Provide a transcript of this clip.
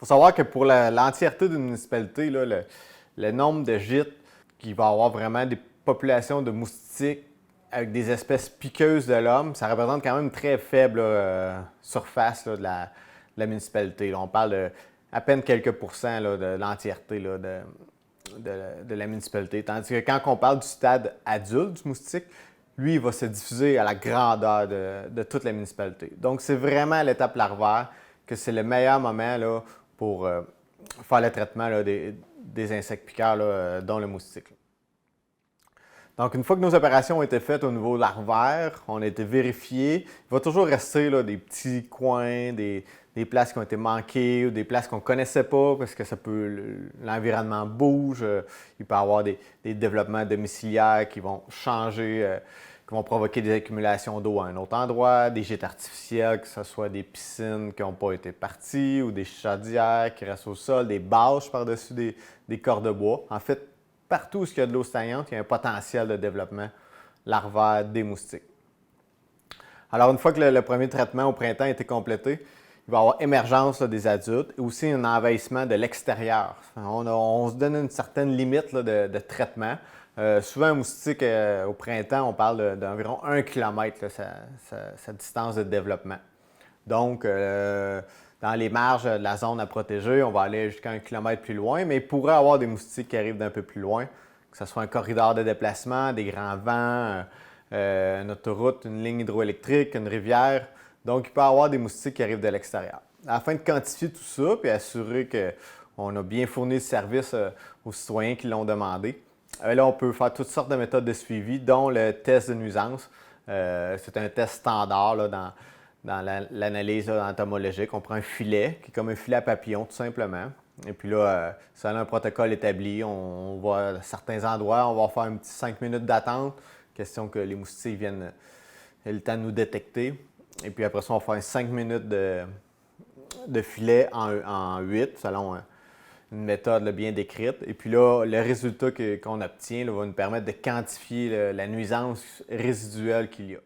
faut savoir que pour l'entièreté d'une municipalité, là, le nombre de gîtes qui va avoir vraiment des populations de moustiques avec des espèces piqueuses de l'homme, ça représente quand même une très faible surface là, de la municipalité. Là, on parle de à peine quelques pourcents là, de l'entièreté là, de la municipalité. Tandis que quand on parle du stade adulte du moustique, lui, il va se diffuser à la grandeur de toute la municipalité. Donc, c'est vraiment à l'étape larvaire que c'est le meilleur moment là, pour faire le traitement là, des insectes piqueurs, là, dont le moustique. Là. Donc, une fois que nos opérations ont été faites au niveau larvaire, on a été vérifiés, il va toujours rester là, des petits coins, des places qui ont été manquées ou des places qu'on ne connaissait pas parce que l'environnement bouge, il peut y avoir des développements domiciliaires qui vont changer, qui vont provoquer des accumulations d'eau à un autre endroit, des gîtes artificiels, que ce soit des piscines qui n'ont pas été parties ou des chaudières qui restent au sol, des bâches par-dessus des corps de bois. En fait, partout où il y a de l'eau stagnante, il y a un potentiel de développement larvaire des moustiques. Alors, une fois que le premier traitement au printemps a été complété, il va y avoir émergence là, des adultes et aussi un envahissement de l'extérieur. On se donne une certaine limite là, de traitement. Souvent, un moustique, au printemps, on parle d'environ 1 km, là, sa distance de développement. Donc, dans les marges de la zone à protéger, on va aller jusqu'à 1 km plus loin, mais il pourrait y avoir des moustiques qui arrivent d'un peu plus loin, que ce soit un corridor de déplacement, des grands vents, une autoroute, une ligne hydroélectrique, une rivière. Donc, il peut y avoir des moustiques qui arrivent de l'extérieur. Afin de quantifier tout ça et assurer qu'on a bien fourni le service aux citoyens qui l'ont demandé, là, on peut faire toutes sortes de méthodes de suivi, dont le test de nuisance. C'est un test standard là, dans l'analyse entomologique. On prend un filet, qui est comme un filet à papillon, tout simplement. Et puis là, ça a un protocole établi. On va à certains endroits, on va faire un petit 5 minutes d'attente, question que les moustiques viennent aient le temps de nous détecter. Et puis après ça, on va faire 5 minutes de filet en 8, selon une méthode là, bien décrite. Et puis là, le résultat qu'on obtient là, va nous permettre de quantifier la nuisance résiduelle qu'il y a.